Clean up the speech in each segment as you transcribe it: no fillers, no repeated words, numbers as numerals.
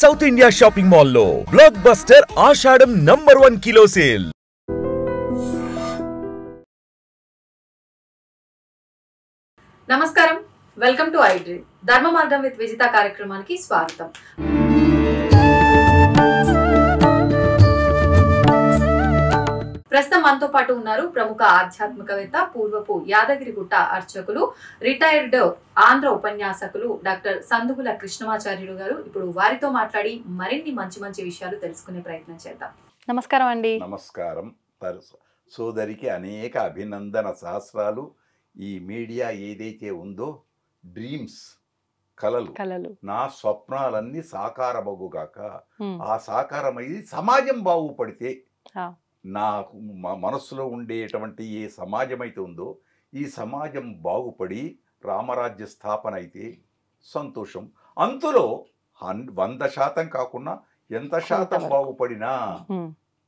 South India shopping mall లో block buster ఆషాఢం #1 kilo sale. నమస్కారం, welcome to iDream. ధర్మ మార్గం విత్ విజిత కార్యక్రమానికి స్వాగతం. ప్రస్తుతం మనతో పాటు ఉన్నారు ప్రముఖ ఆధ్యాత్మికవేత్త, పూర్వపు యాదగిరిగుట్ట అర్చకులు, రిటైర్డ్ ఆంధ్ర ఉపన్యాసకులు డాక్టర్ సందుగుల కృష్ణమాచార్యులు గారు. ఇప్పుడు వారితో మాట్లాడి మరిన్ని మంచి విషయాలు తెలుసుకునే ప్రయత్నం చేద్దాం. నమస్కారం అండి. నమస్కారం. సోదరికి అనేక అభినందన సహస్రాలు. ఈ మీడియా ఏదైతే ఉందో డ్రీమ్స్, కలలు, నా స్వప్నాలన్నీ సాకారమగుగాక. ఆ సాకారమైంది సమాజం బాగుపడితే, నాకు మనస్సులో ఉండేటువంటి ఏ సమాజం అయితే ఉందో ఈ సమాజం బాగుపడి రామరాజ్య స్థాపన అయితే సంతోషం. అంతలో 100% కాకుండా ఎంత శాతం బాగుపడినా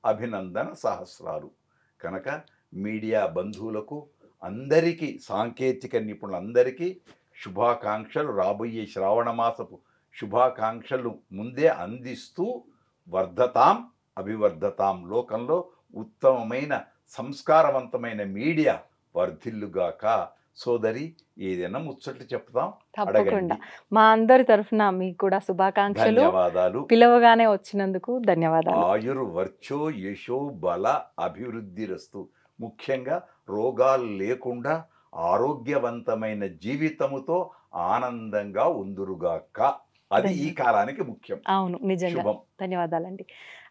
అభినందన సహస్రాలు. కనుక మీడియా బంధువులకు అందరికీ, సాంకేతిక నిపుణులందరికీ శుభాకాంక్షలు. రాబోయే శ్రావణ మాసపు శుభాకాంక్షలు ముందే అందిస్తూ వర్ధతాం అభివర్ధతాం. లోకంలో ఉత్తమమైన సంస్కారవంతమైన మీడియా వర్ధిల్లుగాక. సోదరి, ఏదైనా ముచ్చట్లు చెప్తాం, తప్పకుండా. మా అందరి తరఫున మీకు కూడా శుభాకాంక్షలు, ధన్యవాదాలు. పిలవగానే వచ్చినందుకు ధన్యవాదాలు. ఆయుర్వర్చో యశో బల అభివృద్ధిరస్తు. ముఖ్యంగా రోగాలు లేకుండా ఆరోగ్యవంతమైన జీవితముతో ఆనందంగా ఉందురుగాక. అది ఈ కాలానికి ముఖ్యం. అవును, నిజంగా ధన్యవాదాలండి.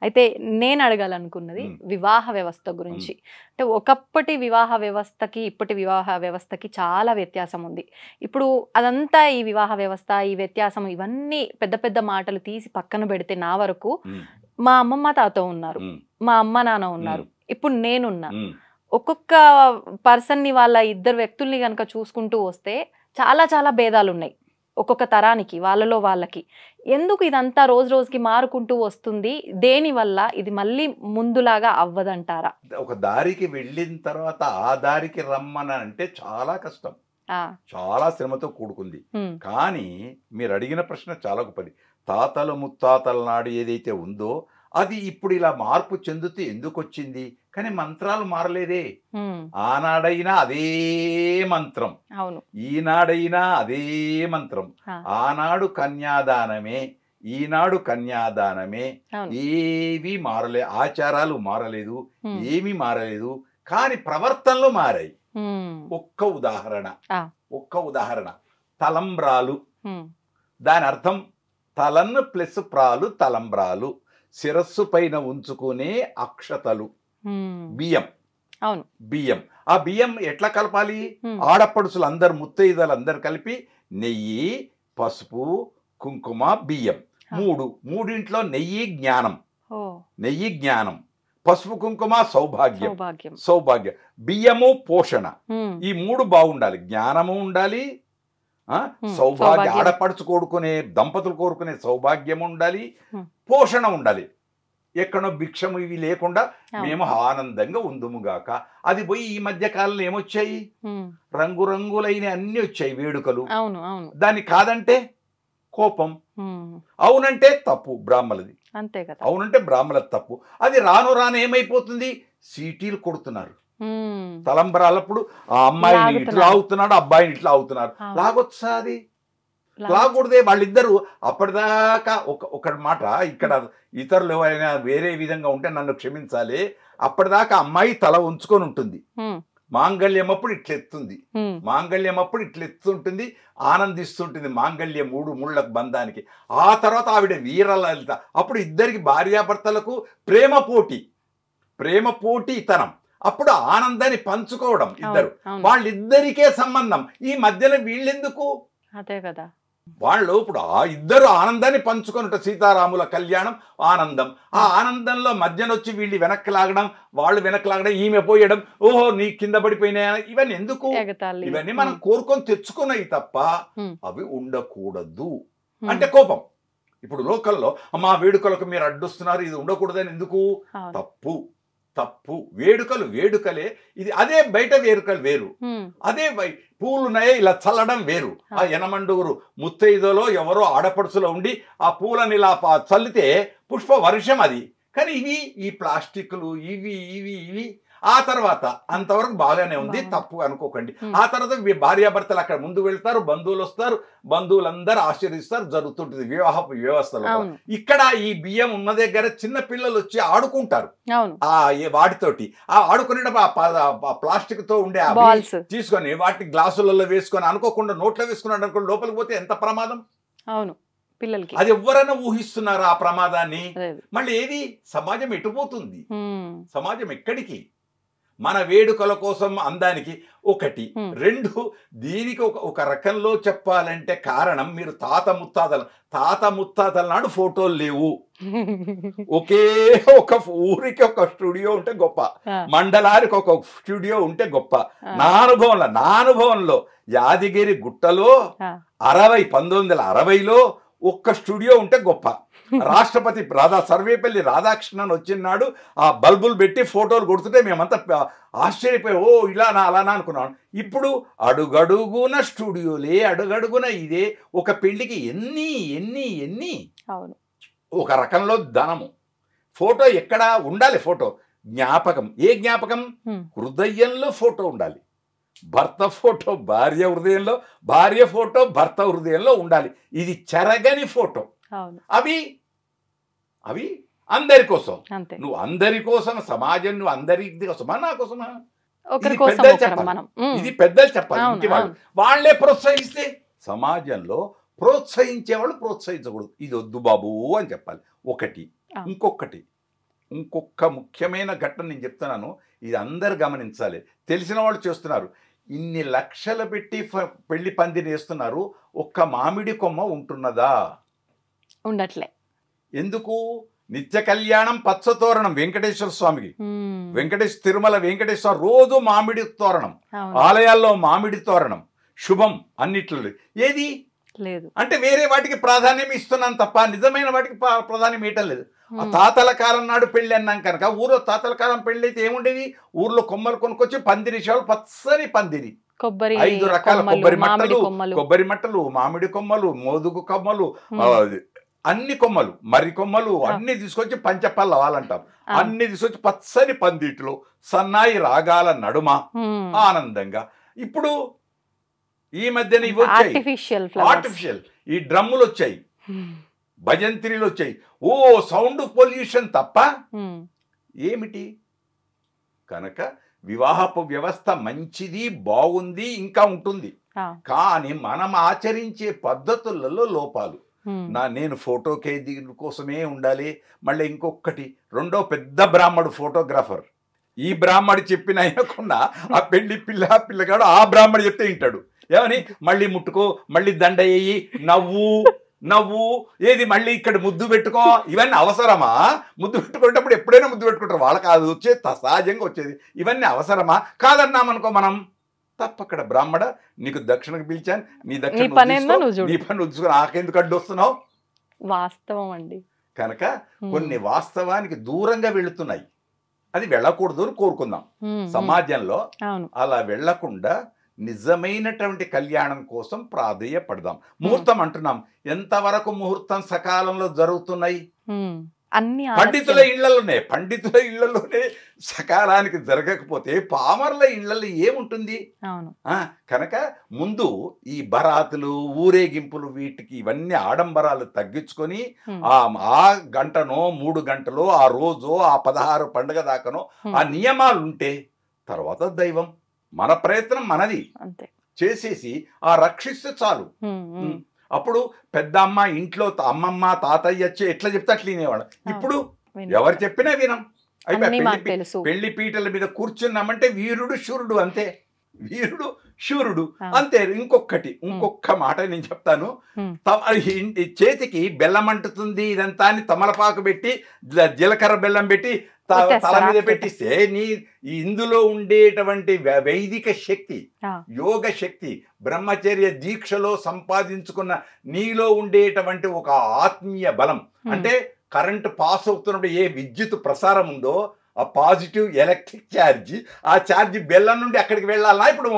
అయితే నేను అడగాలనుకున్నది వివాహ వ్యవస్థ గురించి. అంటే ఒకప్పటి వివాహ వ్యవస్థకి ఇప్పటి వివాహ వ్యవస్థకి చాలా వ్యత్యాసం ఉంది. ఇప్పుడు అదంతా ఈ వివాహ వ్యవస్థ, ఈ వ్యత్యాసం, ఇవన్నీ పెద్ద పెద్ద మాటలు తీసి పక్కన పెడితే, నా వరకు మా అమ్మమ్మ తాత ఉన్నారు, మా అమ్మ నాన్న ఉన్నారు, ఇప్పుడు నేనున్నా. ఒక్కొక్క పర్సన్ని, వాళ్ళ ఇద్దరు వ్యక్తుల్ని కనుక చూసుకుంటూ వస్తే చాలా చాలా భేదాలు ఉన్నాయి ఒక్కొక్క తరానికి, వాళ్ళలో వాళ్ళకి. ఎందుకు ఇదంతా రోజు రోజుకి మారుకుంటూ వస్తుంది? దేనివల్ల ఇది మళ్ళీ ముందులాగా అవ్వదంటారా? ఒక దారికి వెళ్ళిన తర్వాత ఆ దారికి రమ్మని అంటే చాలా కష్టం, చాలా శ్రమతో కూడుకుంది. కానీ మీరు అడిగిన ప్రశ్న చాలా గొప్పది. తాతలు ముత్తాతల నాడు ఏదైతే ఉందో అది ఇప్పుడు ఇలా మార్పు చెందుతూ ఎందుకు వచ్చింది? కానీ మంత్రాలు మారలేదే. ఆనాడైనా అదే మంత్రం, ఈనాడైనా అదే మంత్రం. ఆనాడు కన్యాదానమే, ఈనాడు కన్యాదానమే. ఏవి మారలే, ఆచారాలు మారలేదు, ఏమీ మారలేదు. కానీ ప్రవర్తనలు మారాయి. ఒక్క ఉదాహరణ తలంబ్రాలు. దాని అర్థం తలన్ ప్లస్ ప్రాలు, తలంబ్రాలు. శిరస్సు పైన ఉంచుకునే అక్షతలు, బియ్యం. ఆ బియ్యం ఎట్లా కలపాలి? ఆడపడుచులు అందరు, ముత్తైదలు అందరు కలిపి నెయ్యి, పసుపు, కుంకుమ, బియ్యం, మూడింట్లో నెయ్యి జ్ఞానం, పసుపు కుంకుమ సౌభాగ్యం, బియ్యము పోషణ. ఈ మూడు బాగుండాలి. జ్ఞానము ఉండాలి, సౌభాగ్యం, ఆడపడుచు కోరుకునే దంపతులు కోరుకునే సౌభాగ్యం ఉండాలి, పోషణ ఉండాలి. ఎక్కడో భిక్షము ఇవి లేకుండా మేము ఆనందంగా ఉందుముగాక. అది పోయి ఈ మధ్య కాలంలో ఏమొచ్చాయి? రంగురంగులైన అన్ని వచ్చాయి వేడుకలు. దాన్ని కాదంటే కోపం, అవునంటే తప్పు బ్రాహ్మలది, అంతే కదా. అవునంటే బ్రాహ్మలది తప్పు. అది రాను ఏమైపోతుంది? సీటీలు కొడుతున్నారు. తలంబరాలప్పుడు ఆ అమ్మాయిని ఇట్లా అవుతున్నాడు, అబ్బాయిని ఇట్లా అవుతున్నారు. లాగొచ్చా? అది లాగకూడదే. వాళ్ళిద్దరూ అప్పటిదాకా ఒక మాట, ఇక్కడ ఇతరులు ఎవరైనా వేరే విధంగా ఉంటే నన్ను క్షమించాలి. అప్పటిదాకా అమ్మాయి తల ఉంచుకొని ఉంటుంది, మాంగళ్యం అప్పుడు ఇట్లెత్తుంటుంది, ఆనందిస్తుంటుంది మాంగళ్యం 3 ముళ్ళ బంధానికి. ఆ తర్వాత ఆవిడ వీరలలిత. అప్పుడు ఇద్దరికి, భార్యాభర్తలకు ప్రేమ పోటీతనం. అప్పుడు ఆనందాన్ని పంచుకోవడం ఇద్దరు, వాళ్ళిద్దరికే సంబంధం. ఈ మధ్యలో వీళ్ళెందుకు? అదే కదా. వాళ్ళు ఇప్పుడు ఆ ఇద్దరు ఆనందాన్ని పంచుకొని, సీతారాముల కళ్యాణం ఆనందం. ఆ ఆనందంలో మధ్యనొచ్చి వీళ్ళు వెనక్కి లాగడం, వాళ్ళు వెనక్కి లాగడం, ఈమె పోయడం, ఓహో నీ కింద పడిపోయినా, ఇవన్నీ ఎందుకు? ఇవన్నీ మనం కోరుకొని తెచ్చుకున్నాయి తప్ప అవి ఉండకూడదు. అంటే కోపం. ఇప్పుడు లోకల్లో మా వేడుకలకు మీరు అడ్డొస్తున్నారు, ఇది ఉండకూడదని ఎందుకు? తప్పు. తప్పు. వేడుకలు వేడుకలే, ఇది అదే బయట వేడుకలు వేరు, అదే పూలున్నాయే ఇలా చల్లడం వేరు. ఆ యనమండూరు ముత్తైదులో ఎవరో ఆడపడుచులో ఉండి ఆ పూలని ఇలా చల్లితే పుష్ప వర్షం అది. కానీ ఇవి ఈ ప్లాస్టిక్లు ఇవి ఇవి ఇవి ఆ తర్వాత అంతవరకు బాగానే ఉంది, తప్పు అనుకోకండి. ఆ తర్వాత భార్యాభర్తలు అక్కడ ముందు వెళ్తారు, బంధువులు వస్తారు, బంధువులందరూ ఆశీర్వదిస్తారు, జరుగుతుంటుంది వివాహ వ్యవస్థలో. ఇక్కడ ఈ బియ్యం ఉన్న దగ్గర చిన్న పిల్లలు వచ్చి ఆడుకుంటారు ఆ వాటితోటి. ఆ ఆడుకునేటప్పుడు ప్లాస్టిక్ తో ఉండే తీసుకొని వాటి గ్లాసులలో వేసుకొని అనుకోకుండా నోట్లో వేసుకున్నాడు అనుకో, లోపలికి పోతే ఎంత ప్రమాదం. అవును, పిల్లలకి అది ఎవరైనా ఊహిస్తున్నారు ఆ ప్రమాదాన్ని? మళ్ళీ ఏది సమాజం ఎటుపోతుంది, సమాజం ఎక్కడికి? మన వేడుకల కోసం అందానికి ఒకటి, రెండు దీనికి ఒక రకంలో చెప్పాలంటే కారణం మీరు తాత ముత్తాతల నాడు ఫోటోలు లేవు. ఒకే ఒక ఊరికి ఒక స్టూడియో ఉంటే గొప్ప, మండలానికి ఒక స్టూడియో ఉంటే గొప్ప. నా అనుభవంలో యాదగిరి గుట్టలో 1960లో ఒక్క స్టూడియో ఉంటే గొప్ప. రాష్ట్రపతి సర్వేపల్లి రాధాకృష్ణన్ వచ్చినాడు ఆ బల్బులు పెట్టి ఫోటోలు కొడుతుంటే మేమంతా ఆశ్చర్యపోయి ఓ ఇలానా అలానా అనుకున్నాను. ఇప్పుడు అడుగడుగున స్టూడియోలే, అడుగడుగున ఇదే. ఒక పెళ్లికి ఎన్ని ఎన్ని ఎన్ని ఒక రకంలో ధనము. ఫోటో ఎక్కడ ఉండాలి? ఫోటో జ్ఞాపకం. ఏ జ్ఞాపకం? హృదయంలో ఫోటో ఉండాలి. భర్త ఫోటో భార్య హృదయంలో, భార్య ఫోటో భర్త హృదయంలో ఉండాలి. ఇది చెరగని ఫోటో. అవి అవి అందరి కోసం. నువ్వు అందరి కోసం, సమాజం నువ్వు అందరి కోసమా నా కోసమా? ఇది పెద్దలు చెప్పాలి. ఇంటి వాళ్ళే ప్రోత్సహిస్తే, సమాజంలో ప్రోత్సహించే వాళ్ళు ప్రోత్సహించకూడదు. ఇది వద్దు బాబు అని చెప్పాలి ఒకటి. ఇంకొక ముఖ్యమైన ఘట్టం నేను చెప్తున్నాను, ఇది అందరు గమనించాలి. తెలిసిన వాళ్ళు చేస్తున్నారు. ఇన్ని లక్షలు పెట్టి పెళ్లి పందిని వేస్తున్నారు, ఒక్క మామిడి కొమ్మ ఉంటున్నదా? ఉండట్లే. ఎందుకు? నిత్య కళ్యాణం పచ్చతోరణం వెంకటేశ్వర స్వామికి, తిరుమల వెంకటేశ్వర రోజు మామిడి తోరణం, ఆలయాల్లో మామిడి తోరణం శుభం అన్నిట్లో. ఏది లేదు అంటే వేరే వాటికి ప్రాధాన్యం ఇస్తున్నాను తప్ప నిజమైన వాటికి ప్రాధాన్యం ఇవ్వటం లేదు. ఆ తాతల కాలం నాడు పెళ్లి అన్నాం కనుక, ఊర్లో తాతల కాలం పెళ్లి అయితే ఏముండేది? ఊర్లో కొమ్మలు కొనుక్కొచ్చి పందిరిసేవాళ్ళు, పచ్చని పందిరి, 5 రకాల కొబ్బరి మట్టలు, మామిడి కొమ్మలు, మోదుగు కొమ్మలు, అన్ని కొమ్మలు, మర్రి కొమ్మలు అన్ని తీసుకొచ్చి పంచపల్లవాలంటాం, అన్ని తీసుకొచ్చి పచ్చని పందిట్లో సన్నాయి రాగాల నడుమ ఆనందంగా. ఇప్పుడు ఈ మధ్యన ఇవి వచ్చాయి ఆర్టిఫిషియల్, ఈ డ్రమ్ములు వచ్చాయి, భజంత్రీలు వచ్చాయి. ఓ సౌండ్ పొల్యూషన్ తప్ప ఏమిటి? కనుక వివాహపు వ్యవస్థ మంచిది, బాగుంది, ఇంకా ఉంటుంది. కానీ మనం ఆచరించే పద్ధతులలో లోపాలు. నేను ఫోటోకే దీని కోసమే ఉండాలి. మళ్ళీ ఇంకొకటి, రెండో పెద్ద బ్రాహ్మడు ఫోటోగ్రాఫర్. ఈ బ్రాహ్మడు చెప్పిన అయినకుండా ఆ పిల్లగాడు ఆ బ్రాహ్మడు చెప్తే వింటాడు. ఏమని? మళ్ళీ ముట్టుకో, మళ్ళీ దండ వేయి, నవ్వు ఏది, మళ్ళీ ఇక్కడ ముద్దు పెట్టుకో. ఇవన్నీ అవసరమా? ముద్దు పెట్టుకునేటప్పుడు ఎప్పుడైనా ముద్దు పెట్టుకుంటారు, వాళ్ళకి అది వచ్చేది సహజంగా వచ్చేది. ఇవన్నీ అవసరమా? కాదన్నామనుకో మనం తప్పక్కడ బ్రాహ్మణ నీకు దక్షిణకు పిలిచాను, నీ పని ఉంచుకొని నాకెందుకు అడ్డు వస్తున్నావు? వాస్తవం అండి. కనుక కొన్ని వాస్తవానికి దూరంగా వెళుతున్నాయి, అది వెళ్ళకూడదు అని కోరుకుందాం. సమాజంలో అలా వెళ్లకుండా నిజమైనటువంటి కళ్యాణం కోసం ప్రాధేయపడదాం. ముహూర్తం అంటున్నాం, ఎంతవరకు ముహూర్తం సకాలంలో జరుగుతున్నాయి? పండితుల ఇళ్లలోనే సకాలానికి జరగకపోతే పామర్ల ఇళ్లలో ఏముంటుంది? కనుక ముందు ఈ బరాతులు, ఊరేగింపులు, వీటికి ఇవన్నీ ఆడంబరాలు తగ్గించుకొని ఆ గంటనో 3 గంటలో, ఆ రోజో, ఆ 16 పండుగ దాకానో ఆ నియమాలు ఉంటే తర్వాత దైవం. మన ప్రయత్నం మనది చేసేసి ఆ రక్షిస్తే చాలు. అప్పుడు పెద్ద అమ్మ ఇంట్లో అమ్మమ్మ తాతయ్య వచ్చి ఎట్లా చెప్తే అట్లా వినేవాడు. ఇప్పుడు ఎవరు చెప్పినా వినం. అయిపోయి పెళ్లి పీటల మీద కూర్చున్నామంటే వీరుడు శూరుడు, అంతే. వీరుడు శూరుడు అంతే. ఇంకొక మాట నేను చెప్తాను. చేతికి బెల్లం అంటుతుంది ఇదంతా అని తమలపాకు పెట్టి, జీలకర్ర బెల్లం పెట్టి తల మీద పెట్టిస్తే ఇందులో ఉండేటువంటి వైదిక శక్తి, యోగ శక్తి, బ్రహ్మచర్య దీక్షలో సంపాదించుకున్న నీలో ఉండేటువంటి ఒక ఆత్మీయ బలం, అంటే కరెంటు పాస్ అవుతున్నప్పుడు ఏ విద్యుత్ ప్రసారం ఉందో ఆ పాజిటివ్ ఎలక్ట్రిక్ ఛార్జ్, ఆ ఛార్జ్ బెల్లం నుండి అక్కడికి వెళ్ళాలనా, ఇప్పుడు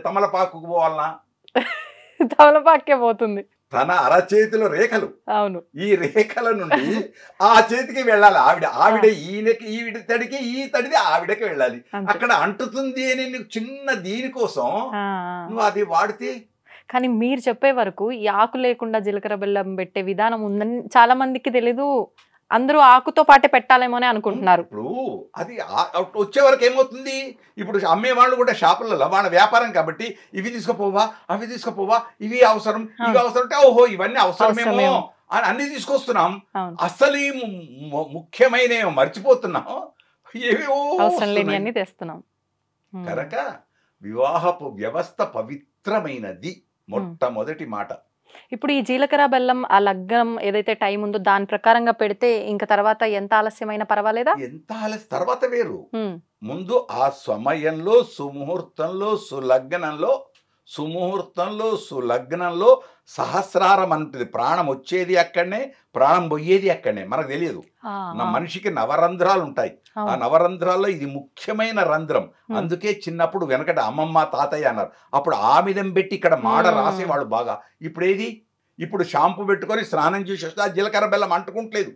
తమలపాకుకు పోవాలనా? తమలపాకే పోతుంది. తన అరచేతిలో రేఖలు, అవును, ఈ రేఖల నుండి ఆ చేతికి వెళ్ళాలి. ఆవిడ ఈయనకి, ఈవిడ తడికి, ఈ తడిది ఆవిడకి వెళ్ళాలి. అక్కడ అంటుతుంది అని నీకు చిన్న దీనికోసం నువ్వు అది వాడితే. కానీ మీరు చెప్పే వరకు ఈ ఆకు లేకుండా జీలకర్ర బెల్లం పెట్టే విధానం ఉందని చాలా మందికి తెలీదు. అందరూ ఆకుతో పాటే పెట్టాలేమో అని అనుకుంటున్నారు. ఇప్పుడు అది వచ్చే వరకు ఏమవుతుంది, ఇప్పుడు అమ్మే వాళ్ళు కూడా షాపులలో వాళ్ళ వ్యాపారం కాబట్టి ఇవి తీసుకుపోవా, అవి తీసుకుపోవా, ఇవి అవసరం, ఇవి అవసరం అంటే ఓహో ఇవన్నీ అవసరమేమో అని అన్ని తీసుకొస్తున్నాం. అసలు ఈ ముఖ్యమైన మర్చిపోతున్నాం, ఏవేవో అవసరం లేని అన్ని తెస్తున్నాం. కనుక వివాహపు వ్యవస్థ పవిత్రమైనది, మొట్టమొదటి మాట. ఇప్పుడు ఈ జీలకర్ర బెల్లం ఆ లగ్నం ఏదైతే టైం ఉందో దాని ప్రకారంగా పెడితే ఇంకా తర్వాత ఎంత ఆలస్యమైనా పర్వాలేదా? ఎంత ఆలస్యం తర్వాత వేరు, ముందు ఆ సమయంలో సుముహూర్తంలో సులగ్నంలో సహస్రారం అంటుంది. ప్రాణం వచ్చేది అక్కడనే, ప్రాణం పోయేది అక్కడనే, మనకు తెలియదు. నా మనిషికి నవరంధ్రాలు ఉంటాయి, ఆ నవరంధ్రాల్లో ఇది ముఖ్యమైన రంధ్రం. అందుకే చిన్నప్పుడు వెనకట అమ్మమ్మ తాతయ్య అన్నారు, అప్పుడు ఆమిదం పెట్టి ఇక్కడ మాడ రాసేవాళ్ళు బాగా. ఇప్పుడు షాంపూ పెట్టుకొని స్నానం చేసి వస్తే ఆ జీలకర్ర బెల్లం అంటుకుంటలేదు,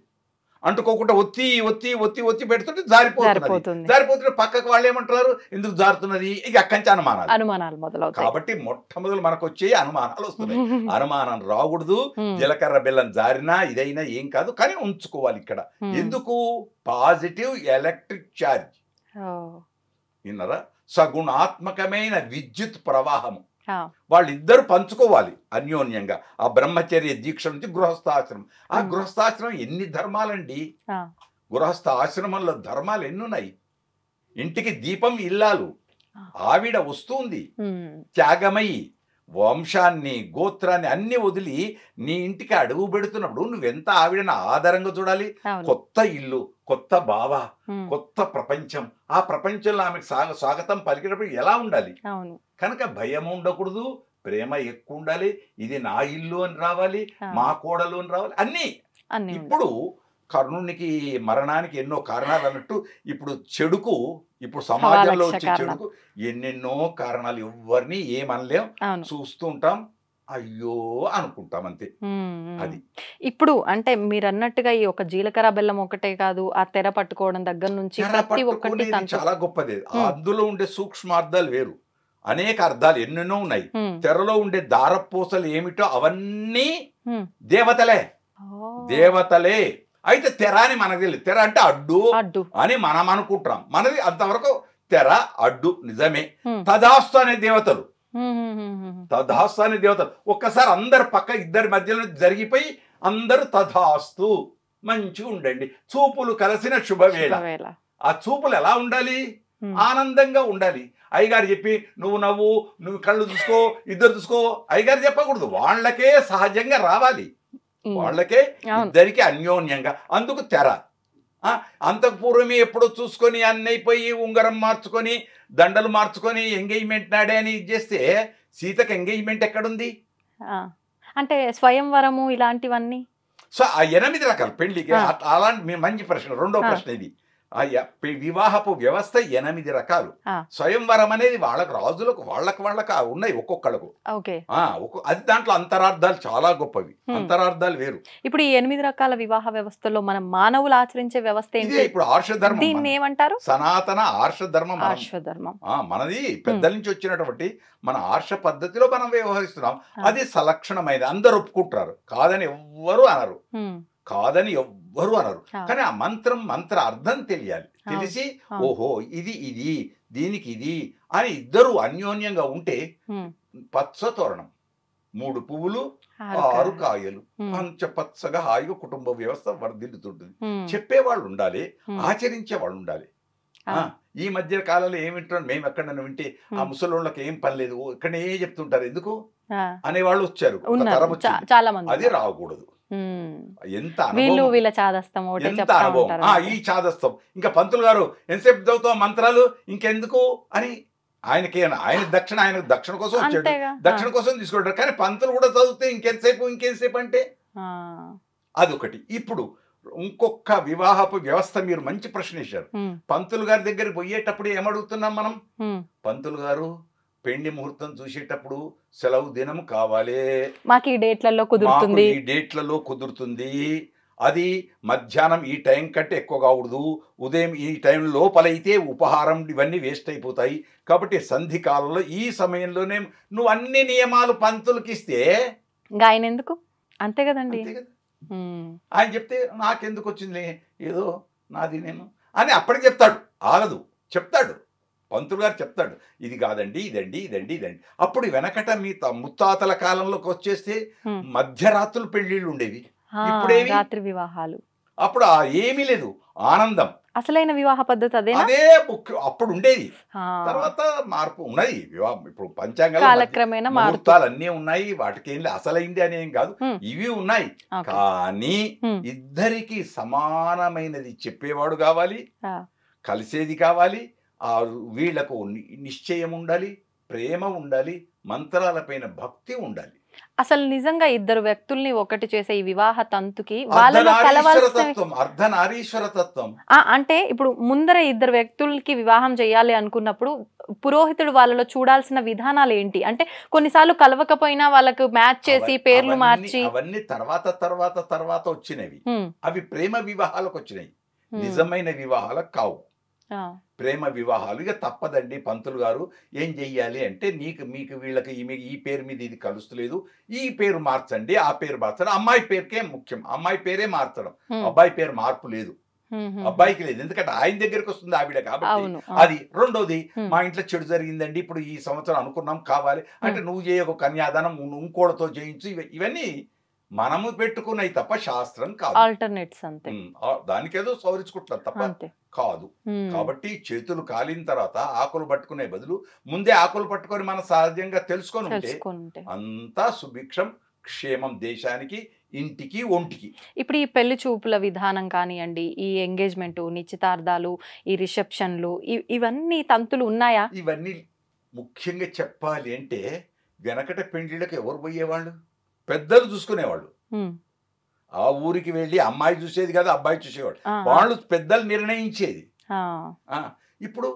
అంటుకోకుండా ఒత్తి ఒత్తి ఒత్తి ఒత్తి పెడుతుంటే జారిపోతుంది. పక్కకు వాళ్ళు ఏమంటారు, ఎందుకు జారుతున్నది, ఇక అక్కడి అనుమానాలు మొదలవుతాయి. కాబట్టి మొట్టమొదలు మనకు వచ్చే అనుమానాలు వస్తున్నాయి. అనుమానం రాకూడదు. జీలకర్ర బెల్లం జారినా ఇదైనా ఏం కాదు, కానీ ఉంచుకోవాలి ఇక్కడ. ఎందుకు? పాజిటివ్ ఎలక్ట్రిక్ ఛార్జ్ విన్నారా, సగుణాత్మకమైన విద్యుత్ ప్రవాహము వాళ్ళిద్దరు పంచుకోవాలి అన్యోన్యంగా. ఆ బ్రహ్మచర్య దీక్ష నుంచి గృహస్థాశ్రమం. ఆ గృహస్థాశ్రమం ఎన్ని ధర్మాలండి, గృహస్థ ఆశ్రమంలో ధర్మాలు ఎన్నున్నాయి. ఇంటికి దీపం ఇల్లాలు, ఆవిడ వస్తుంది త్యాగమయ్యి, వంశాన్ని గోత్రాన్ని అన్ని వదిలి నీ ఇంటికి అడుగు పెడుతున్నప్పుడు నువ్వెంత ఆవిడని ఆధారంగా చూడాలి. కొత్త ఇల్లు, కొత్త బావ, కొత్త ప్రపంచం. ఆ ప్రపంచంలో ఆమెకు స్వాగతం పలికినప్పుడు ఎలా ఉండాలి? కనుక భయం ఉండకూడదు, ప్రేమ ఎక్కువ ఉండాలి. ఇది నా ఇల్లు అని రావాలి, మా కోడలు అని రావాలి, అన్నీ. ఇప్పుడు కర్ణునికి మరణానికి ఎన్నో కారణాలు అన్నట్టు ఇప్పుడు చెడుకు, ఇప్పుడు సమాజంలో వచ్చే చెడుకు ఎన్నెన్నో కారణాలు, ఎవరిని ఏమనలేం, చూస్తూ ఉంటాం, అయ్యో అనుకుంటాం, అంతే. అది ఇప్పుడు అంటే మీరు అన్నట్టుగా ఈ ఒక జీలకర్ర బెల్లం ఒకటే కాదు, ఆ తెర పట్టుకోవడం దగ్గర నుంచి ప్రతి ఒక్కటి చాలా గొప్పది. అందులో ఉండే సూక్ష్మార్థాలు వేరు, అనేక అర్థాలు ఎన్నెన్నో ఉన్నాయి. తెరలో ఉండే దారపూసలు ఏమిటో అవన్నీ దేవతలే. అయితే తెర అని మనకు తెలియదు. తెర అంటే అడ్డు అని మనం అనుకుంటాం. మనది అంతవరకు తెర అడ్డు నిజమే. తదాస్తు అనే దేవతలు, ఒక్కసారి అందరు పక్క ఇద్దరి మధ్యలో జరిగిపోయి అందరూ తథాస్తు మంచిగా ఉండండి. చూపులు కలిసిన శుభవేళ. ఆ చూపులు ఎలా ఉండాలి? ఆనందంగా ఉండాలి. అయ్యగారు చెప్పి నువ్వు నవ్వు, నువ్వు కళ్ళు చూసుకో, ఇద్దరు చూసుకో, అయ్యగారు చెప్పకూడదు. వాళ్ళకే సహజంగా రావాలి, వాళ్ళకే ఇద్దరికి అన్యోన్యంగా. అందుకు తెర. అంతకు పూర్వమే ఎప్పుడో చూసుకొని అన్నైపోయి ఉంగరం మార్చుకొని దండలు మార్చుకొని ఎంగేజ్మెంట్ నాడే అని చేస్తే సీతకు ఎంగేజ్మెంట్ ఎక్కడుంది? అంటే స్వయంవరము ఇలాంటివన్నీ. సో ఆ 8 రకాల పెళ్లికి అలాంటి మంచి ప్రశ్న. రెండో ప్రశ్న ఇది. వివాహపు వ్యవస్థ 8 రకాలు. స్వయంవరం అనేది వాళ్ళకు, రాజులకు, వాళ్ళకు ఉన్నాయి ఒక్కొక్కళ్ళకు. అది దాంట్లో అంతరార్థాలు చాలా గొప్పవి, అంతరార్థాలు వేరు. ఇప్పుడు ఈ 8 రకాల వివాహ వ్యవస్థలో మనం మానవులు ఆచరించే వ్యవస్థ ఏంటి? ఇప్పుడు ఆర్షధర్మం. దీన్ని ఏమంటారు? సనాతన ఆర్షధర్మం. మనది పెద్దల నుంచి వచ్చినటువంటి మన ఆర్ష పద్ధతిలో మనం వ్యవహరిస్తున్నాం. అది సలక్షణమైనది, అందరు ఒప్పుకుంటారు, కాదని ఎవ్వరు అనరు, కానీ ఆ మంత్ర అర్థం తెలియాలి. తెలిసి ఓహో ఇది దీనికి ఇది అని ఇద్దరు అన్యోన్యంగా ఉంటే పచ్చ తోరణం, 3 పువ్వులు 6 కాయలు, పంచపచ్చగా హాయిగా కుటుంబ వ్యవస్థ వర్ధిల్లుతుంటుంది. చెప్పేవాళ్ళు ఉండాలి, ఆచరించే వాళ్ళు ఉండాలి. ఈ మధ్య కాలంలో ఏమింటారు, మేము ఎక్కడన్నా వింటే ఆ ముసలోళ్ళకి ఏం పని లేదు, ఇక్కడనే చెప్తుంటారు, ఎందుకు అనేవాళ్ళు వచ్చారు. అది రాకూడదు. ఎంత అనుభవం, ఈ చాదస్తం. ఇంకా పంతులు గారు ఎంతసేపు చదువుతాం మంత్రాలు ఇంకెందుకు అని ఆయన దక్షిణ కోసం వచ్చాడు, దక్షిణ కోసం తీసుకుంటారు. కానీ పంతులు కూడా చదివితే ఇంకెంతసేపు అంటే అదొకటి. ఇప్పుడు ఇంకొక వివాహపు వ్యవస్థ మీరు మంచి ప్రశ్న వేశారు. పంతులు గారి దగ్గరికి పోయేటప్పుడు ఏమడుగుతున్నాం మనం? పంతులు గారు పెండి ముహూర్తం చూసేటప్పుడు సెలవు దినం కావాలి, మాకు ఈ డేట్లలో కుదురుతుంది, ఈ డేట్లలో కుదురుతుంది, అది మధ్యాహ్నం ఈ టైం కంటే ఎక్కువ కాకూడదు, ఉదయం ఈ టైం లోపలైతే ఉపహారం ఇవన్నీ వేస్ట్ అయిపోతాయి, కాబట్టి సంధి కాలంలో ఈ సమయంలోనే నువ్వు అన్ని నియమాలు పంతులకి ఇస్తే ఇంకా ఆయన ఎందుకు? అంతే కదండి. ఆయన చెప్తే నాకెందుకు వచ్చింది, ఏదో నాది నేను అని అప్పటికి చెప్తాడు, ఆగదు, చెప్తాడు పంతులు గారు చెప్తాడు, ఇది కాదండి, ఇదండి, ఇదండి, ఇదండి. అప్పుడు వెనకట మీ ముత్తాతల కాలంలోకి వచ్చేస్తే మధ్యరాత్రులు పెళ్లిళ్ళు ఉండేవి, ఇప్పుడేవి రాత్రి వివాహాలు. అప్పుడు ఏమీ లేదు, ఆనందం. అసలైన వివాహ పద్ధతి అదే అప్పుడు ఉండేది. తర్వాత మార్పు ఉన్నది, ఇప్పుడు పంచాంగాలు ముహూర్తాలు అన్నీ ఉన్నాయి, వాటికి ఏం అసలైంది అని ఏం కాదు, ఇవి ఉన్నాయి. కానీ ఇద్దరికి సమానమైనది చెప్పేవాడు కావాలి, కలిసేది కావాలి, వీళ్లకు నిశ్చయం ఉండాలి, ప్రేమ ఉండాలి, మంత్రాలపైన భక్తి ఉండాలి. అసలు నిజంగా ఇద్దరు వ్యక్తుల్ని ఒకటి చేసే ఈ వివాహ తంతుకి వాళ్ళలో అర్ధనారీశ్వర తత్వం అంటే ఇప్పుడు ముందర ఇద్దరు వ్యక్తులకి వివాహం చేయాలి అనుకున్నప్పుడు పురోహితుడు వాళ్ళలో చూడాల్సిన విధానాలు ఏంటి? అంటే కొన్నిసార్లు కలవకపోయినా వాళ్ళకు మ్యాచ్ చేసి పేర్లు మార్చి అవన్నీ తర్వాత వచ్చినవి, అవి ప్రేమ వివాహాలకు వచ్చినాయి, నిజమైన వివాహాలకు కావు. ప్రేమ వివాహాలు ఇక తప్పదండి, పంతులు గారు ఏం చెయ్యాలి అంటే మీకు వీళ్ళకి ఈ పేరు మీద ఇది కలుస్తలేదు, ఈ పేరు మార్చండి, ఆ పేరు మార్చండి. అమ్మాయి పేరుకే ముఖ్యం, అమ్మాయి పేరే మార్చడం, అబ్బాయి పేరు మార్పు లేదు, అబ్బాయికి లేదు, ఎందుకంటే ఆయన దగ్గరికి వస్తుంది ఆవిడ కాబట్టి. అది రెండోది, మా ఇంట్లో చెడు జరిగిందండి, ఇప్పుడు ఈ సంవత్సరం అనుకున్నాం కావాలి అంటే నువ్వు చేయకు కన్యాదానం, ఇంకోళ్ళతో చేయించు, ఇవన్నీ మనము పెట్టుకున్నాయి తప్ప శాస్త్రం కాదు. ఆల్టర్నేట్స్ అంతే, దానికేదో సవరించుకుంటున్నారు తప్ప కాదు. కాబట్టి చేతులు కాలిన తర్వాత ఆకులు పట్టుకునే బదులు ముందే ఆకులు పట్టుకొని మనం సహజంగా తెలుసుకొని ఉంటే అంతా సుభిక్షం, క్షేమం దేశానికి, ఇంటికి, ఒంటికి. ఇప్పుడు ఈ పెళ్లి చూపుల విధానం కానివ్వండి, ఈ ఎంగేజ్మెంట్, నిశ్చితార్థాలు, ఈ రిసెప్షన్లు, ఇవన్నీ తంతులు ఉన్నాయా? ఇవన్నీ ముఖ్యంగా చెప్పాలి అంటే వెనకట పెళ్లిళ్ళకి ఎవరు పోయేవాళ్ళు? పెద్దలు చూసుకునేవాళ్ళు. ఆ ఊరికి వెళ్ళి అమ్మాయి చూసేది కదా, అబ్బాయి చూసేవాడు, వాళ్ళు పెద్దలు నిర్ణయించేది. ఇప్పుడు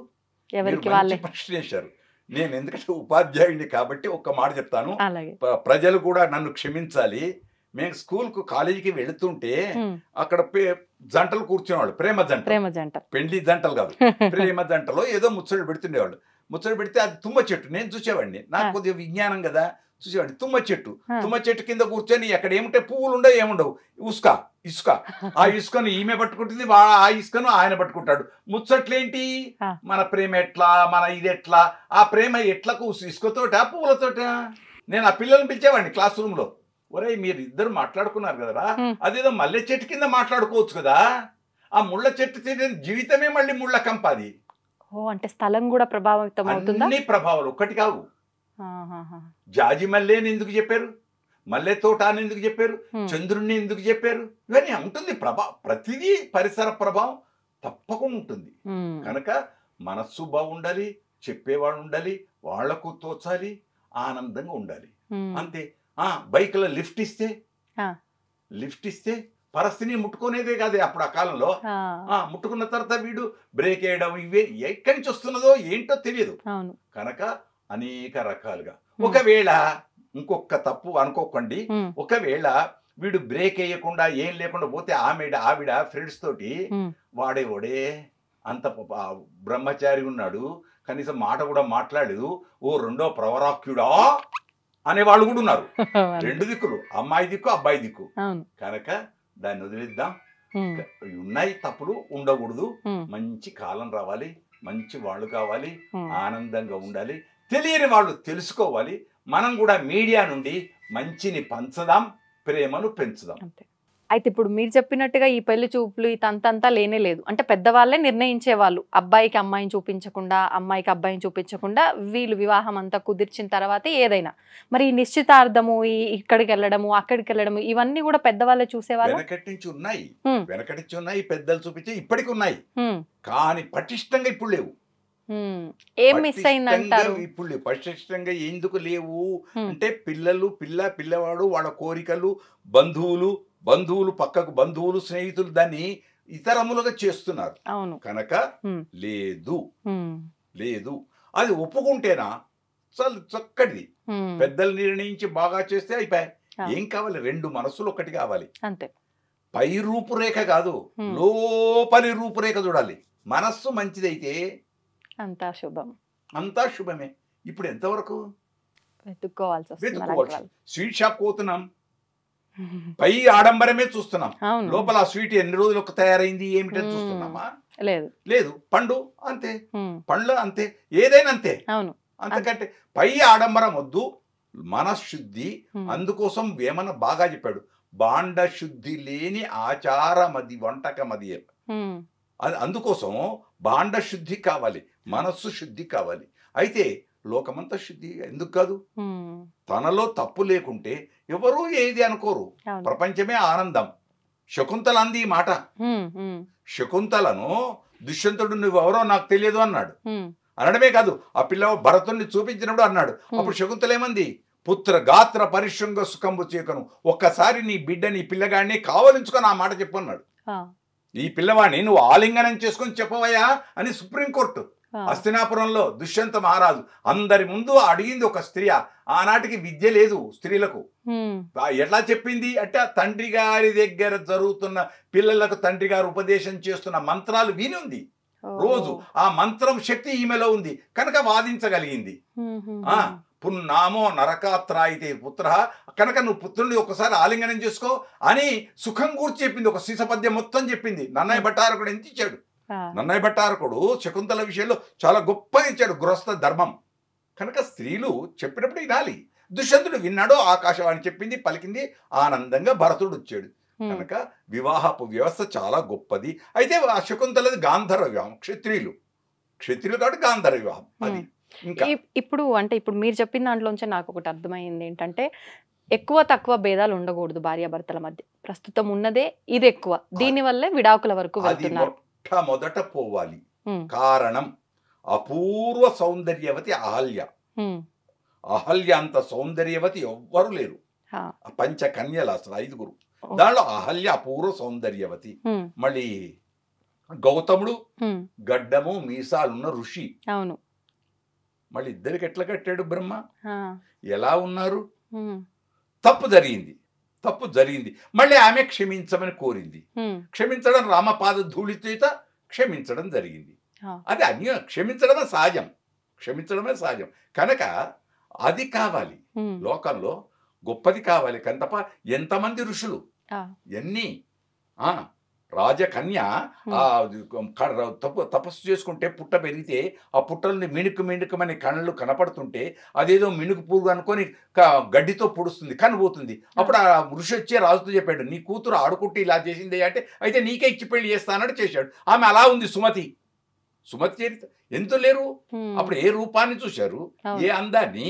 ప్రశ్న వేశారు, నేను ఎందుకంటే ఉపాధ్యాయుడిని కాబట్టి ఒక్క మాట చెప్తాను, ప్రజలు కూడా నన్ను క్షమించాలి. మేము స్కూల్కు కాలేజీకి వెళుతుంటే అక్కడ జంటలు కూర్చునేవాళ్ళు, ప్రేమ జంట, పెళ్లి జంటలు కాదు, ప్రేమ జంటలో ఏదో ముచ్చట్లు పెడుతుండేవాళ్ళు. ముచ్చట్లు పెడితే అది తుమ్మ చెట్టు, నేను చూసేవాడిని, నాకు కొద్దిగా విజ్ఞానం కదా, చూసేవాడిని. తుమ్మ చెట్టు కింద కూర్చొని అక్కడ ఏముంటాయి, పువ్వులు ఉండవు, ఏముండవు, ఇసుక, ఆ ఇసుకను ఈమె పట్టుకుంటుంది, ఆ ఇసుకను ఆయన పట్టుకుంటాడు. ముచ్చట్లేంటి, మన ప్రేమ ఎట్లా, మన ఇది ఎట్లా, ఆ ప్రేమ ఎట్లకు ఇసుకతోట పువ్వులతోట. నేను ఆ పిల్లల్ని పిలిచేవాడిని క్లాస్ రూమ్ లో, ఒరే మీరు ఇద్దరు మాట్లాడుకున్నారు కదరా, అదేదో మల్లె చెట్టు కింద మాట్లాడుకోవచ్చు కదా, ఆ ముళ్ళ చెట్టు జీవితమే మళ్ళీ ముళ్ళ కంపాది. అంటే స్థలం కూడా ప్రభావితం అవుతుందా? అన్ని ప్రభావాలు ఒక్కటి కావు. జాజి మల్లెని ఎందుకు చెప్పారు, మల్లె తోట అని ఎందుకు చెప్పారు, చంద్రుణ్ణి ఎందుకు చెప్పారు, ఇవన్నీ ఉంటుంది ప్రతిదీ పరిసర ప్రభావం తప్పకుండా ఉంటుంది. కనుక మనస్సు బాగుండాలి, చెప్పేవాడు ఉండాలి, వాళ్లకు తోచాలి, ఆనందంగా ఉండాలి, అంతే. బైక్లో లిఫ్ట్ ఇస్తే పరిస్థితిని ముట్టుకునేదే కాదు అప్పుడు ఆ కాలంలో. ముట్టుకున్న తర్వాత వీడు బ్రేక్ వేయడం, ఇవే ఎక్కడి నుంచి వస్తున్నదో ఏంటో తెలియదు. కనుక అనేక రకాలుగా, ఒకవేళ ఇంకొక తప్పు అనుకోకండి, ఒకవేళ వీడు బ్రేక్ వేయకుండా ఏం లేకుండా పోతే ఆవిడ ఫ్రెండ్స్ తోటి వాడే అంత బ్రహ్మచారి ఉన్నాడు, కనీసం మాట కూడా మాట్లాడలేదు, ఓ రెండో ప్రవరాక్యుడా అనేవాళ్ళు కూడా ఉన్నారు. రెండు దిక్కులు, అమ్మాయి దిక్కు, అబ్బాయి దిక్కు. కనుక దాన్ని వదిలిద్దాం. ఉన్నాయి తప్పులు, ఉండకూడదు. మంచి కాలం రావాలి, మంచి వాళ్ళు కావాలి, ఆనందంగా ఉండాలి, తెలియని వాళ్ళు తెలుసుకోవాలి. మనం కూడా మీడియా నుండి మంచిని పంచదాం, ప్రేమను పెంచుదాం. అయితే ఇప్పుడు మీరు చెప్పినట్టుగా ఈ పెళ్లి చూపులు ఈ తంతంతా లేనే లేదు, అంటే పెద్దవాళ్ళే నిర్ణయించేవాళ్ళు, అబ్బాయికి అమ్మాయిని చూపించకుండా, అమ్మాయికి అబ్బాయిని చూపించకుండా వీళ్ళు వివాహం అంతా కుదిర్చిన తర్వాత ఏదైనా. మరి ఈ నిశ్చితార్థము, ఇక్కడికి వెళ్ళడము, అక్కడికి వెళ్ళడము, ఇవన్నీ కూడా పెద్దవాళ్ళే చూసేవాళ్ళు. వెనకటి నుంచి ఉన్నాయి, పెద్దలు చూపించి ఇప్పటికి ఉన్నాయి, కానీ పటిష్టంగా ఇప్పుడు లేవు. ఏం మిస్ అయిందంటారు ఇప్పుడు? పటిష్టంగా ఎందుకు లేవు అంటే పిల్లవాడు, వాళ్ళ కోరికలు, బంధువులు, బంధువులు పక్కకు బంధువులు స్నేహితులు దాన్ని ఇతరములుగా చేస్తున్నారు. అవును. కనుక లేదు హ్మ్. లేదు అది ఒప్పుకుంటేనా చాలా చక్కటిది. పెద్దలు నిర్ణయించి బాగా చేస్తే అయిపోయాయి. ఏం కావాలి? రెండు మనసులు ఒకటి కావాలి. అంతే. పై రూపురేఖ కాదు, లోపలి రూపురేఖ చూడాలి. మనస్సు మంచిదైతే అంతా శుభం, అంతా శుభమే. ఇప్పుడు ఎంతవరకు వెతుక్కోవాల్సి వెతుక్కోవాలి? స్వీట్ షాప్ పోతున్నాం, పై ఆడంబరమే చూస్తున్నాం, లోపల ఆ స్వీట్ ఎన్ని రోజులకు తయారైంది ఏమిటని చూస్తున్నామా? లేదు లేదు. పండు అంతే, పండ్లు అంతే, ఏదైనా అంతే. అవును. అంతకంటే పై ఆడంబరం వద్దు, మనశుద్ధి. అందుకోసం వేమన బాగా చెప్పాడు, బాండ శుద్ధి లేని ఆచారమది వంటకమది. అది అందుకోసం బాండ శుద్ధి కావాలి, మనస్సు శుద్ధి కావాలి. అయితే లోకమంతా శుద్ధి ఎందుకు కాదు? తనలో తప్పు లేకుంటే ఎవరూ ఏది అనుకోరు, ప్రపంచమే ఆనందం. శకుంతల అంది ఈ మాట. శకుంతలను దుష్యంతుడు నువ్వెవరో నాకు తెలియదు అన్నాడు. అనడమే కాదు, ఆ పిల్ల భరతుణ్ణి చూపించినప్పుడు అన్నాడు. అప్పుడు శకుంతల ఏమంది? పుత్ర గాత్ర పరిశృంగ సుఖంబు చేకను, ఒక్కసారి నీ బిడ్డని పిల్లగాడిని కావలించుకొని ఆ మాట చెప్పు అన్నాడు. ఈ పిల్లవాడిని నువ్వు ఆలింగనం చేసుకొని చెప్పవయ్యా అని సుప్రీంకోర్టు. హస్తినాపురంలో దుష్యంత మహారాజు అందరి ముందు అడిగింది ఒక స్త్రీ. ఆనాటికి విద్య లేదు స్త్రీలకు. ఎట్లా చెప్పింది అంటే, తండ్రి గారి దగ్గర జరుగుతున్న పిల్లలకు తండ్రి గారు ఉపదేశం చేస్తున్న మంత్రాలు విని ఉంది రోజు. ఆ మంత్రం శక్తి ఈమెలో ఉంది కనుక వాదించగలిగింది. పున్నామో నరకాత్రాయితే పుత్ర, కనుక నువ్వు పుత్రుడిని ఒకసారి ఆలింగనం చేసుకో అని సుఖం కూర్చి చెప్పింది. ఒక సీసపద్యం మొత్తం చెప్పింది. నన్నయ్య భట్టారకుడు ఎంత ఇచ్చాడు? నన్నయ్య భట్టారకుడు శకుంతల విషయంలో చాలా గొప్పగా ఇచ్చాడు గృహస్థ ధర్మం. కనుక స్త్రీలు చెప్పినప్పుడు వినాలి. దుష్యంతుడు విన్నాడు, ఆకాశవాణి చెప్పింది, పలికింది, ఆనందంగా భరతుడు వచ్చాడు. కనుక వివాహపు వ్యవస్థ చాలా గొప్పది. అయితే ఆ శకుంతలది గాంధర్వ వివాహం, క్షత్రియులు కాబట్టి గాంధర్వ వివాహం. అది ఇప్పుడు అంటే ఇప్పుడు మీరు చెప్పిన దాంట్లోంచి నాకు ఒకటి అర్థమైంది ఏంటంటే, ఎక్కువ తక్కువ భేదాలు ఉండకూడదు భార్యాభర్తల మధ్య. ప్రస్తుతం ఉన్నదే ఇది ఎక్కువ, దీనివల్లే విడాకుల వరకు వెళ్తున్నారు. మొదట పోవాలి. కారణం అపూర్వ సౌందర్యవతి అహల్య. అహల్య అంత సౌందర్యవతి ఎవ్వరు లేరు. పంచ కన్యలు అసలు 5గురు, దానిలో అహల్య అపూర్వ సౌందర్యవతి. మళ్ళీ గౌతముడు గడ్డము మీసాలున్న ఋషి. అవును. మళ్ళీ ఇద్దరికి ఎట్లా కట్టాడు బ్రహ్మ? ఎలా ఉన్నారు? తప్పు జరిగింది. మళ్ళీ ఆమె క్షమించమని కోరింది. క్షమించడం రామపాద ధూళిత క్షమించడం జరిగింది. అది క్షమించడమే సహజం. కనుక అది కావాలి లోకంలో, గొప్పది కావాలి. కనుక ఎంతమంది ఋషులు, ఎన్ని రాజకన్య తపస్సు చేసుకుంటే పుట్ట పెరిగితే ఆ పుట్టల్ని మిణుకుమని కళ్ళు కనపడుతుంటే అదేదో మిణుకు పురుగు అనుకొని గడ్డితో పొడుస్తుంది, కనిపోతుంది. అప్పుడు ఆ ఋషి వచ్చే రాజుతో చెప్పాడు, నీ కూతురు ఆడుకుంటే ఇలా చేసింది అంటే, అయితే నీకే ఇచ్చి పెళ్లి చేస్తానని చేశాడు. ఆమె అలా ఉంది. సుమతి చరిత్ర ఎంత లేరు. అప్పుడు ఏ రూపాన్ని చూశారు? ఏ అందాన్ని?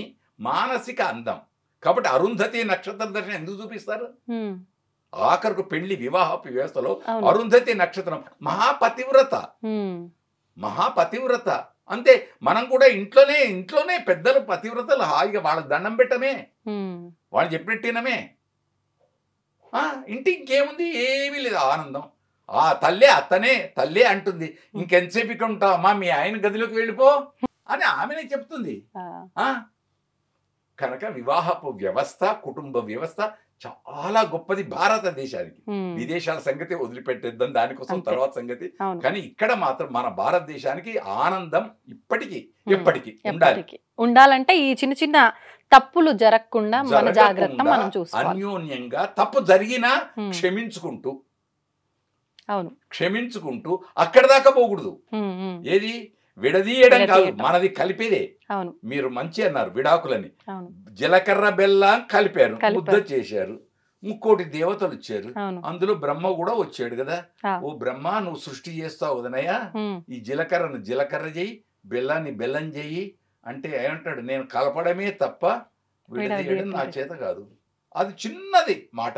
మానసిక అందం. కాబట్టి అరుంధతి నక్షత్ర దర్శనం ఎందుకు చూపిస్తారు? ఆఖరుకు పెళ్లి వివాహపు వ్యవస్థలో అరుంధతి నక్షత్రం మహాపతివ్రత. అంతే. మనం కూడా ఇంట్లోనే పెద్దలు పతివ్రతలు హాయిగా వాళ్ళకి దండం పెట్టమే, వాళ్ళు చెప్పినట్టేనమే. ఇంటి ఇంకేముంది? ఏమీ లేదు, ఆనందం. ఆ తల్లే అంటుంది, ఇంకెంతసేపు ఇక్కడ ఉంటావమ్మా, మీ ఆయన గదిలోకి వెళ్ళిపో అని ఆమెనే చెప్తుంది. కనుక వివాహపు వ్యవస్థ, కుటుంబ వ్యవస్థ చాలా గొప్పది భారతదేశానికి. విదేశాల సంగతి వదిలిపెట్టేద్దాం, దానికోసం తర్వాత సంగతి. కానీ ఇక్కడ మాత్రం మన భారతదేశానికి ఆనందం ఇప్పటికీ ఎప్పటికీ ఉండాలంటే ఈ చిన్న చిన్న తప్పులు జరగకుండా మన జాగ్రత్త మనం చూసుకోవాలి. అన్యోన్యంగా తప్పు జరిగినా క్షమించుకుంటూ అక్కడ దాకా పోకూడదు. ఏది విడదీయడం కాదు, మనది కలిపేదే. మీరు మంచి అన్నారు విడాకులని. జీలకర్ర బెల్లం కలిపారు, ముద్ద చేశారు, 3 దేవతలు వచ్చారు, అందులో బ్రహ్మ కూడా వచ్చాడు కదా. ఓ బ్రహ్మ, నువ్వు సృష్టి చేస్తావు కదనయ్యా, ఈ జీలకర్రను జీలకర్ర చెయ్యి, బెల్లాన్ని బెల్లం చెయ్యి అంటే ఏమంటాడు, నేను కలపడమే తప్ప విడదీయడం నా చేత కాదు. అది చిన్నది మాట,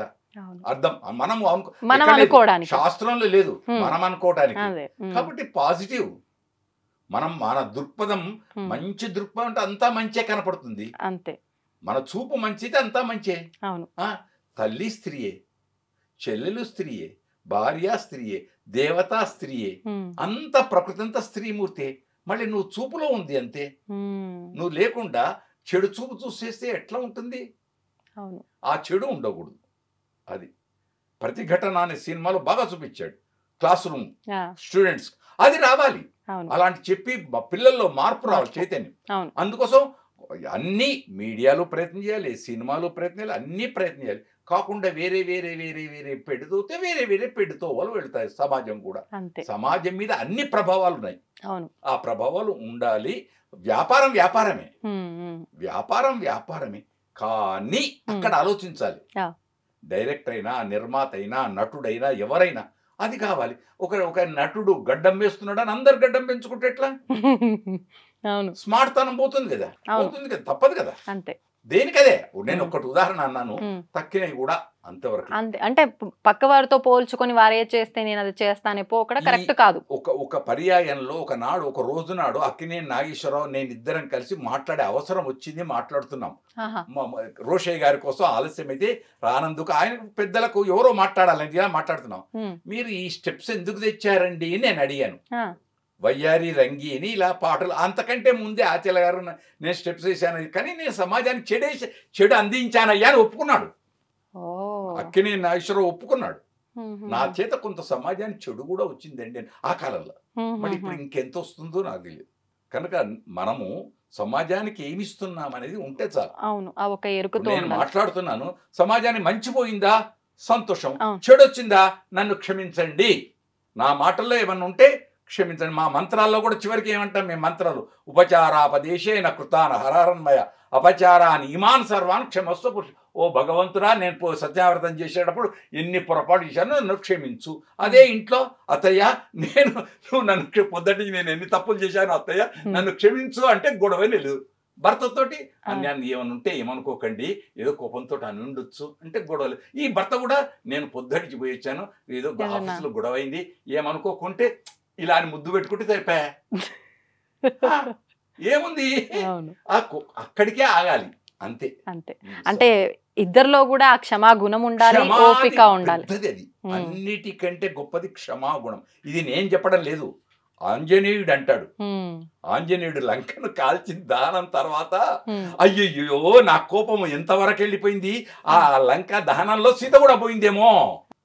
అర్థం మనం అనుకోవడానికి, శాస్త్రంలో లేదు, మనం అనుకోవడానికి. కాబట్టి పాజిటివ్. మన దృక్పథం మంచి దృక్పథం అంటే అంతా మంచే కనపడుతుంది. అంతే. మన చూపు మంచిది, అంతా మంచే. తల్లి స్త్రీయే. చెల్లెలు స్త్రీయే, భార్య స్త్రీయే, దేవతా స్త్రీయే, అంత ప్రకృతి అంతా స్త్రీమూర్తే. మళ్ళీ నువ్వు చూపులో ఉంది అంతే. నువ్వు లేకుండా చెడు చూపు చూసేస్తే ఎట్లా ఉంటుంది? ఆ చెడు ఉండకూడదు. అది ప్రతిఘటన అనే సినిమాలో బాగా చూపించాడు. క్లాస్ రూమ్ స్టూడెంట్స్ అది రావాలి. అలాంటి చెప్పి పిల్లల్లో మార్పు రావాలి, చైతన్యం. అందుకోసం అన్ని మీడియాలో ప్రయత్నం చేయాలి, సినిమాలో ప్రయత్నం చేయాలి, అన్ని ప్రయత్నం చేయాలి. కాకుండా వేరే వేరే వేరే వేరే పెడుతూతే వేరే వేరే పెడుతూ వాళ్ళు వెళ్తాయి. సమాజం కూడా, సమాజం మీద అన్ని ప్రభావాలు ఉన్నాయి. ఆ ప్రభావాలు ఉండాలి. వ్యాపారం వ్యాపారమే, వ్యాపారం వ్యాపారమే. కానీ అక్కడ ఆలోచించాలి. డైరెక్టర్ అయినా, నిర్మాత అయినా, నటుడైనా, ఎవరైనా అది కావాలి. ఒక నటుడు గడ్డం వేస్తున్నాడు అని అందరు గడ్డం పెంచుకుంటే ఎట్లా? స్మార్ట్ తనం పోతుంది కదా, పోతుంది కదా, తప్పదు కదా. అంతే. దేనికదే. నేను ఒకటి ఉదాహరణ అన్నాను, తక్కినవి కూడా అంతవరకు. అంటే పక్క వారితో పోల్చుకొని వారే చేస్తే నేను అది చేస్తానే పోకడా కరెక్ట్ కాదు. ఒక పర్యాయంలో ఒకనాడు, ఒక రోజు నాడు అక్కినేని నాగేశ్వరరావు నేను ఇద్దరం కలిసి మాట్లాడే అవసరం వచ్చింది. మాట్లాడుతున్నాం. రోషయ్య గారి కోసం ఆలస్యం అయితే రానందుకు ఆయన పెద్దలకు ఎవరో మాట్లాడాలంటే ఇలా మాట్లాడుతున్నాం. మీరు ఈ స్టెప్స్ ఎందుకు తెచ్చారండి అని నేను అడిగాను. వయ్యారి రంగి అని ఇలా పాటలు. అంతకంటే ముందే ఆచల గారు నేను స్టెప్స్ వేసాను, కానీ నేను సమాజానికి చెడు అందించానయ్యా అని ఒప్పుకున్నాడు. అక్కినేని నాగేశ్వరరావు ఒప్పుకున్నాడు. నా చేత కొంత సమాజానికి చెడు కూడా వచ్చిందండి ఆ కాలంలో. మరి ఇప్పుడు ఇంకెంత వస్తుందో నాకు తెలియదు. కనుక మనము సమాజానికి ఏమిస్తున్నాం అనేది ఉంటే చాలు. నేను మాట్లాడుతున్నాను, సమాజానికి మంచిపోయిందా సంతోషం, చెడు వచ్చిందా నన్ను క్షమించండి. నా మాటల్లో ఏమన్నా ఉంటే క్షమించండి. మా మంత్రాల్లో కూడా చివరికి ఏమంటాం మేము మంత్రాలు? ఉపచారాపదేశేన కృతాన హరహరన్మయ అపచారాన్ని ఇమాన్ సర్వాన్ క్షమస్వ పురుష. ఓ భగవంతుడా, నేను సత్యావ్రతం చేసేటప్పుడు ఎన్ని పొరపాటు చేశాను, నన్ను క్షమించు. అదే ఇంట్లో అత్తయ్య నువ్వు నన్ను పొద్దుటి నేను ఎన్ని తప్పులు చేశాను అత్తయ్య నన్ను క్షమించు అంటే గొడవ లేదు. భర్తతోటి అన్యాన్ని ఏమని ఉంటే ఏమనుకోకండి, ఏదో కోపంతో అని ఉండొచ్చు అంటే గొడవలు. ఈ భర్త కూడా నేను పొద్దుటికి పోయి వచ్చాను, ఏదో ఆఫీసులో గొడవ అయింది ఏమనుకోకుంటే ఇలా అని ముద్దు పెట్టుకుంటే సరిపోయా. ఏముంది, అక్కడికే ఆగాలి అంతే. అంతే. అంటే ఇద్దరిలో కూడా ఆ క్షమాగుణం ఉండాలి, ఓపిక ఉండాలి. అది అన్నిటికంటే గొప్పది క్షమాగుణం. ఇది నేను చెప్పడం లేదు, ఆంజనేయుడు అంటాడు. ఆంజనేయుడు లంకను కాల్చిన దహనం తర్వాత అయ్యయ్యో నా కోపం ఎంతవరకు వెళ్ళిపోయింది, ఆ లంక దహనంలో సీత కూడా పోయిందేమో,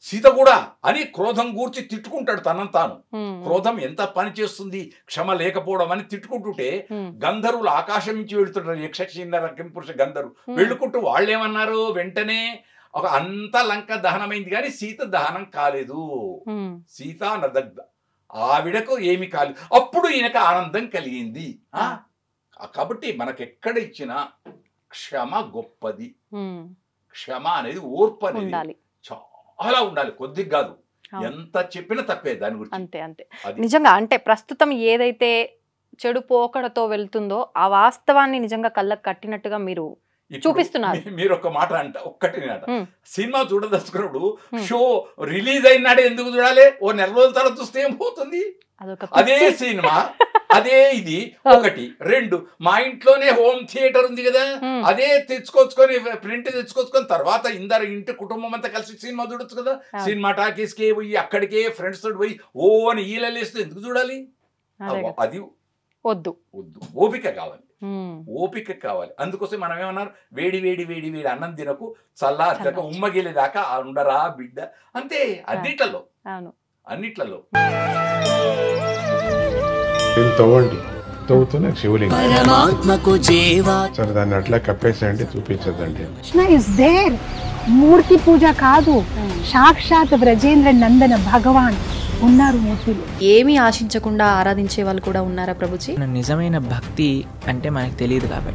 సీత కూడా అని క్రోధం గూర్చి తిట్టుకుంటాడు తనను తాను. క్రోధం ఎంత పని చేస్తుంది, క్షమ లేకపోవడం అని తిట్టుకుంటుంటే గంధర్వులు ఆకాశం నుంచి వెళుతుంటారు. యక్షకిన్నర కింపురుష గంధర్వు వెళ్ళుకుంటూ వాళ్ళేమన్నారు, వెంటనే ఒక అంత లంక దహనమైంది కానీ సీత దహనం కాలేదు. సీత నదగ్ధ, ఆవిడకు ఏమి కాలేదు. అప్పుడు ఈయనకు ఆనందం కలిగింది. కాబట్టి మనకెక్కడ ఇచ్చినా క్షమ గొప్పది. క్షమ అనేది, ఓర్పు అనేది చాలా ఉండాలి, కొద్దిగా కాదు. ఎంత చెప్పినా తప్పే దాని గురించి. అంతే అంతే. నిజంగా అంటే ప్రస్తుతం ఏదైతే చెడు పోకడతో వెళ్తుందో ఆ వాస్తవాన్ని నిజంగా కళ్ళకు కట్టినట్టుగా మీరు చూపిస్తున్నారు. మీరు ఒక మాట అంట, ఒక్కటి సినిమా చూడదలుచుకున్నప్పుడు షో రిలీజ్ అయినాడే ఎందుకు చూడాలి? ఓ నెల రోజుల తర్వాత చూస్తే ఏం పోతుంది? అదే సినిమా, అదే ఇది. ఒకటి. రెండు, మా ఇంట్లోనే హోమ్ థియేటర్ ఉంది కదా, అదే తెచ్చుకొచ్చుకొని ప్రింట్ తెచ్చుకొచ్చుకొని తర్వాత ఇంటి కుటుంబం అంతా కలిసి సినిమా చూడొచ్చు కదా. సినిమా టాకీస్కే పోయి అక్కడికే ఫ్రెండ్స్ తోటి పోయి ఓ అని ఈలలేస్తే ఎందుకు చూడాలి? అది వద్దు. వద్దు. ఓపిక కావాలి, ఓపిక కావాలి. అందుకోసం మనం ఏమన్నారు, వేడి వేడి వేడి వేడి అన్నం తినకు, చల్లార్చక ఉమ్మగిలేదాకా ఉండరా బిడ్డ. అంతే. అన్నిట్లలో అన్నిట్లలో తవ్వండి, తవ్వుతూనే శివలింగం. సరే దాన్ని అట్లా కప్పేసేయండి, చూపించదండి. మూర్తి పూజ కాదు, సాక్షాత్ బ్రజేంద్ర నందన భగవాన్ ఉన్నారు మూర్తిలో. ఏమీ ఆశించకుండా ఆరాధించే వాళ్ళు కూడా ఉన్నారా ప్రభుజీ? నిజమైన భక్తి అంటే మనకు తెలియదు కాబట్టి